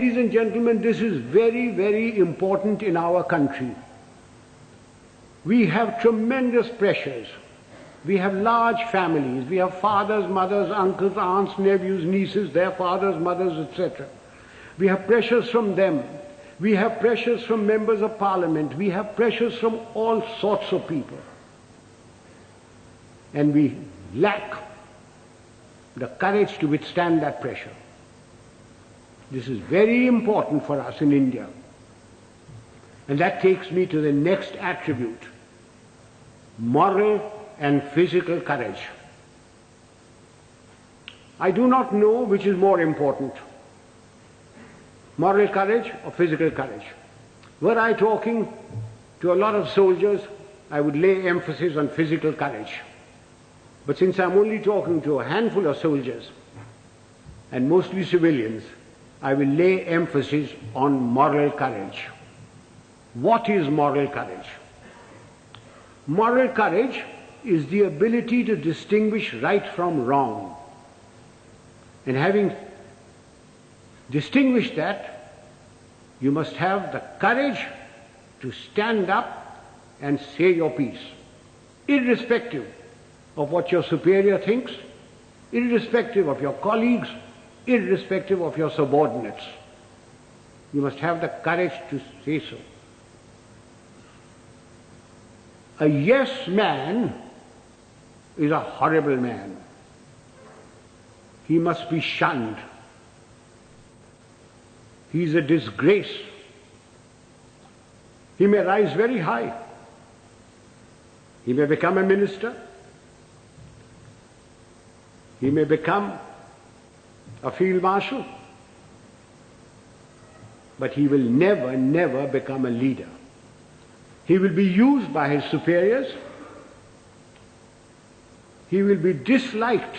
ladies and gentlemen, this is very, very important in our country. We have tremendous pressures. We have large families. We have fathers, mothers, uncles, aunts, nephews, nieces, their fathers, mothers, etc. We have pressures from them. We have pressures from members of parliament. We have pressures from all sorts of people. And we lack the courage to withstand that pressure. This is very important for us in India. And that takes me to the next attribute: moral and physical courage. I do not know which is more important, moral courage or physical courage. Were I talking to a lot of soldiers, I would lay emphasis on physical courage. But since I'm only talking to a handful of soldiers, and mostly civilians, I will lay emphasis on moral courage. What is moral courage? Moral courage is the ability to distinguish right from wrong. And having distinguished that, you must have the courage to stand up and say your piece, irrespective of what your superior thinks, irrespective of your colleagues, irrespective of your subordinates. You must have the courage to say so. A yes man is a horrible man. He must be shunned. He is a disgrace. He may rise very high. He may become a minister. He may become a field marshal. But he will never, never become a leader. He will be used by his superiors. He will be disliked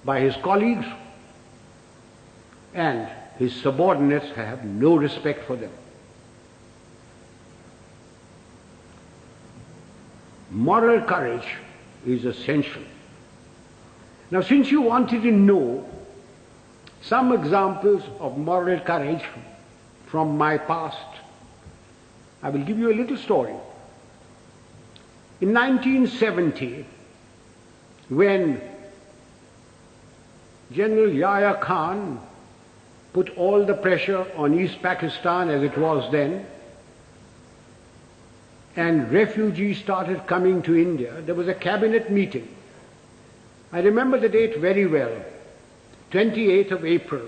by his colleagues, and his subordinates have no respect for them. Moral courage is essential. Now, since you wanted to know some examples of moral courage from my past, I will give you a little story. In 1970, when General Yahya Khan put all the pressure on East Pakistan as it was then, and refugees started coming to India, there was a cabinet meeting. I remember the date very well, 28th of April.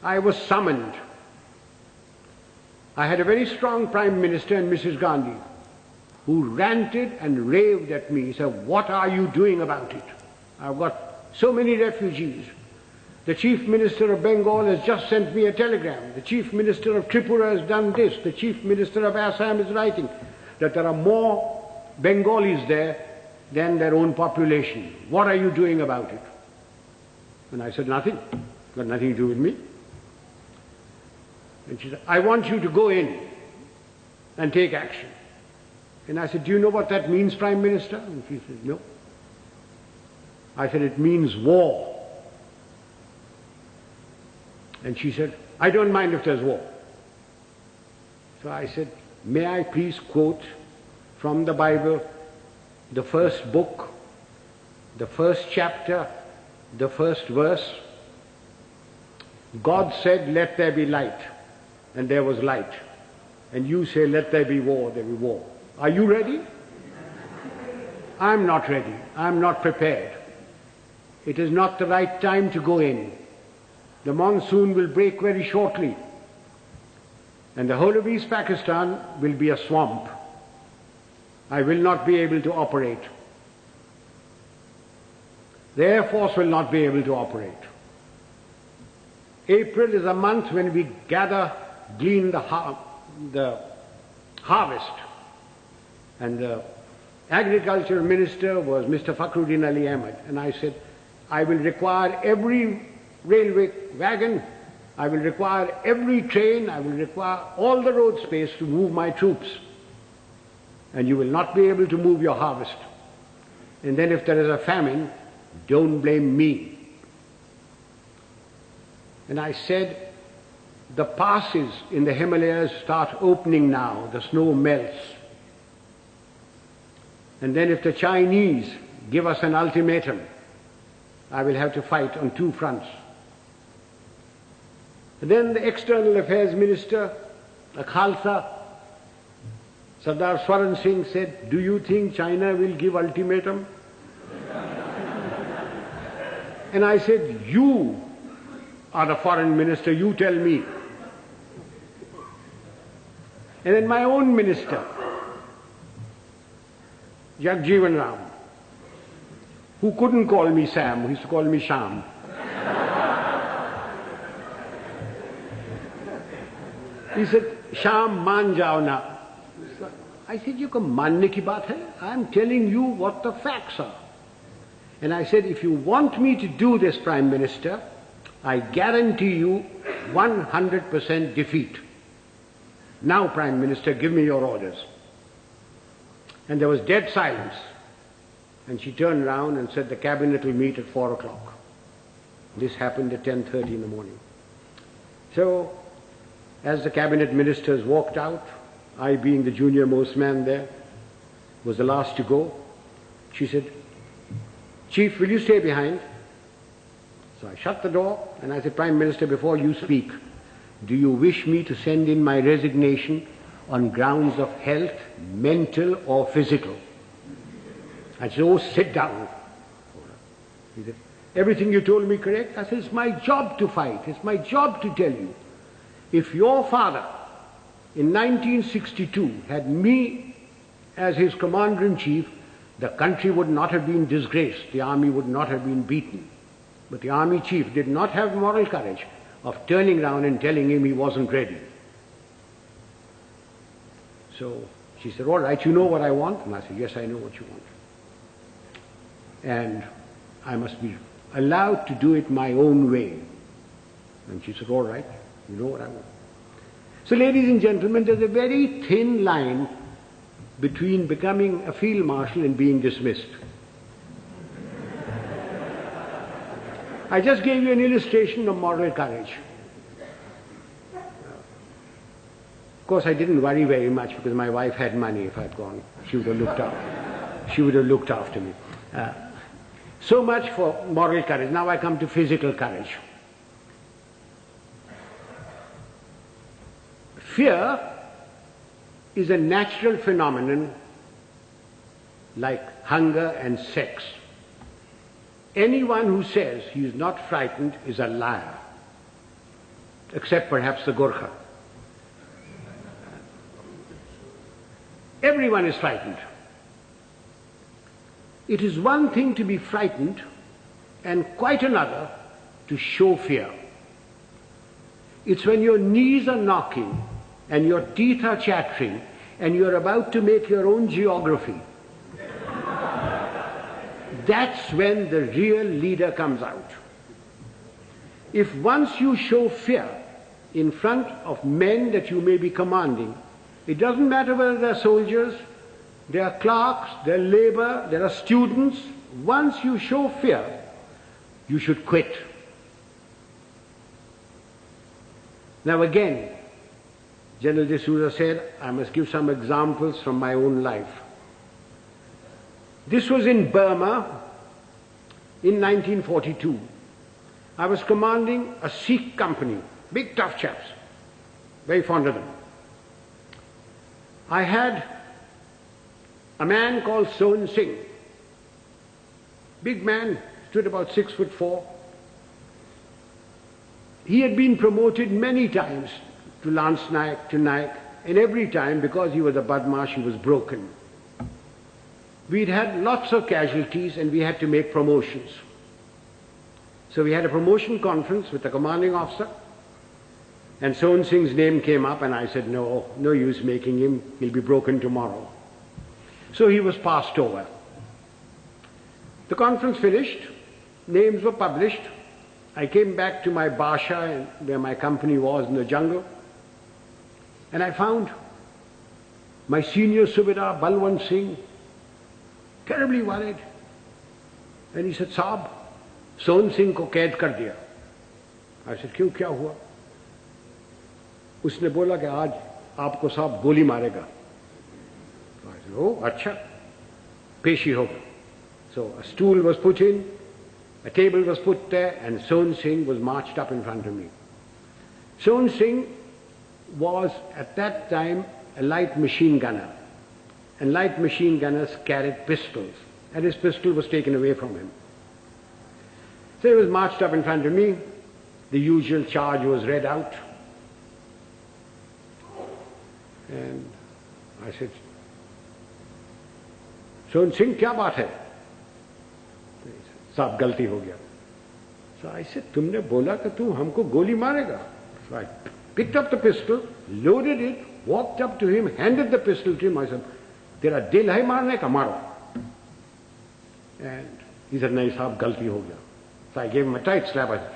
I was summoned. I had a very strong Prime Minister and Mrs. Gandhi, who ranted and raved at me, said, "What are you doing about it? I've got so many refugees. The Chief Minister of Bengal has just sent me a telegram. The Chief Minister of Tripura has done this. The Chief Minister of Assam is writing that there are more Bengalis there than their own population. What are you doing about it?" And I said, "Nothing. Got nothing to do with me." And she said, "I want you to go in and take action." And I said, "Do you know what that means, Prime Minister?" And she said, "No." I said, "It means war." And she said, "I don't mind if there's war." So I said, "May I please quote from the Bible, the first book, the first chapter, the first verse? God said, 'Let there be light,' and there was light. And you say, 'Let there be war,' there be war. Are you ready?" I'm not ready. I'm not prepared. It is not the right time to go in. The monsoon will break very shortly, and the whole of East Pakistan will be a swamp. I will not be able to operate. The Air Force will not be able to operate. April is a month when we glean the harvest. And the Agriculture Minister was Mr. Fakhruddin Ali Ahmed. And I said, "I will require every railway wagon, I will require every train, I will require all the road space to move my troops. And you will not be able to move your harvest. And then if there is a famine, don't blame me." And I said, the passes in the Himalayas start opening now, the snow melts. And then if the Chinese give us an ultimatum, I will have to fight on two fronts. And then the External Affairs Minister, a Khalsa, Sardar Swaran Singh said, do you think China will give ultimatum? And I said, you are the foreign minister, you tell me. And then my own minister, Jagjeevan Ram, who couldn't call me Sam, who used to call me Sham. He said, Sham, maan jao na. I said, you can manne ki baat hai. I'm telling you what the facts are. And I said, if you want me to do this, Prime Minister, I guarantee you 100% defeat. Now, Prime Minister, give me your orders. And there was dead silence. And she turned round and said, the cabinet will meet at 4 o'clock. This happened at 10:30 in the morning. So, as the cabinet ministers walked out, I being the junior most man there, was the last to go, she said, Chief, will you stay behind? So I shut the door and I said, Prime Minister, before you speak, do you wish me to send in my resignation on grounds of health, mental or physical? I said, oh, sit down. He said, everything you told me correct? I said, it's my job to fight. It's my job to tell you. If your father in 1962 had me as his commander-in-chief, the country would not have been disgraced. The army would not have been beaten. But the army chief did not have moral courage of turning round and telling him he wasn't ready. So she said, all right, you know what I want? And I said, yes, I know what you want. And I must be allowed to do it my own way. And she said, all right, you know what I want. So ladies and gentlemen, there's a very thin line between becoming a field marshal and being dismissed. I just gave you an illustration of moral courage. Of course, I didn't worry very much because my wife had money. If I'd gone, she would have looked after. She would have looked after me. So much for moral courage. Now I come to physical courage. Fear is a natural phenomenon like hunger and sex. Anyone who says he is not frightened is a liar, except perhaps the Gorkha. Everyone is frightened. It is one thing to be frightened and quite another to show fear. It's when your knees are knocking and your teeth are chattering and you're about to make your own geography. That's when the real leader comes out. If once you show fear in front of men that you may be commanding, it doesn't matter whether they're soldiers, they're clerks, they're labor, there are students, once you show fear, you should quit. Now again, General D'Souza said, I must give some examples from my own life. This was in Burma in 1942. I was commanding a Sikh company, big tough chaps, very fond of them. I had a man called Sohan Singh, big man, stood about 6'4". He had been promoted many times to Lance Naik, to Naik, and every time, because he was a Badmash, he was broken. We'd had lots of casualties and we had to make promotions. So we had a promotion conference with the commanding officer, and Sohan Singh's name came up and I said, no use making him, he'll be broken tomorrow. So he was passed over. The conference finished, names were published. I came back to my Basha, where my company was in the jungle, and I found my senior Subedar, Balwant Singh, terribly worried. And he said, Saab, Sohan Singh ko kaid kar diya. I said, क्यों, क्या हुआ? उसने बोला कि आज आपको साहब गोली मारेगा. I said, oh, अच्छा, पेशी होगा. So a stool was put in, a table was put there, and Sohn Singh was marched up in front of me. Sohn Singh was at that time a light machine gunner, and light machine gunners carried pistols, and his pistol was taken away from him. So he was marched up in front of me. The usual charge was read out, and I said, Sohn Singh, क्या बात है? साहब गलती हो गया. So I said, तुमने बोला कि तू हमको गोली मारेगा. So I picked up the pistol, loaded it, walked up to him, handed the pistol to him. I said, तेरा दिल है मारने का, मारो. And he said, नहीं साहब गलती हो गया. So I gave him a tight slap. I said,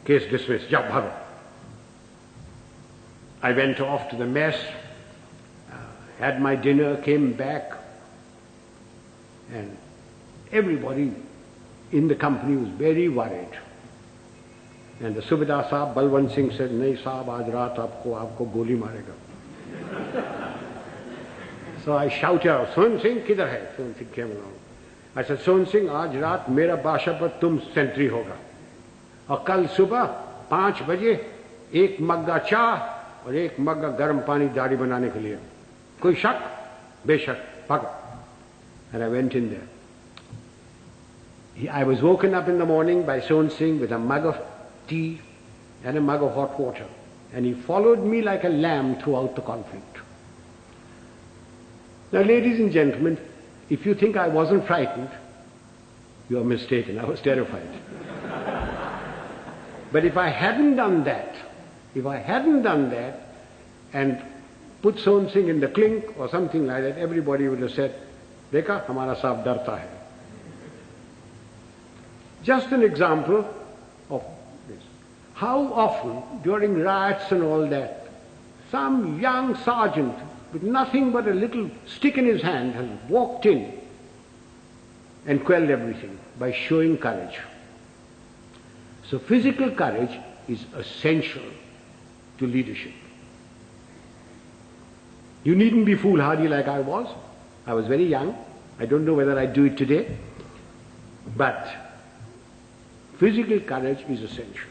case dismissed, जाओ भागो. I went off to the mess, had my dinner, came back, and everybody in the company was very worried. And the Subedar Sahab, Balwant Singh, said, नहीं साहब आज रात आपको गोली मारेगा. So I shouted out, Sohn Singh किधर है? Sohn Singh came along. I said, Sohn Singh, आज रात मेरा बादशाह पर तुम सेंट्री होगा, और कल सुबह 5 बजे 1 मग्गा चाह और 1 मग्गा गर्म पानी दाढ़ी बनाने के लिए. कोई शक? बेशक, भागो. And I went in there. I was woken up in the morning by Sohn Singh with a mug of tea and a mug of hot water, and he followed me like a lamb throughout the conflict. Now, ladies and gentlemen, if you think I wasn't frightened, you are mistaken. I was terrified. But if I hadn't done that, and put Sohn Singh in the clink or something like that, everybody would have said, देखा हमारा साहब डरता है. Just an example of this. How often during riots and all that, some young sergeant with nothing but a little stick in his hand has walked in and quelled everything by showing courage. So physical courage is essential to leadership. You needn't be foolhardy like I was. I was very young. I don't know whether I do it today. But physical courage is essential.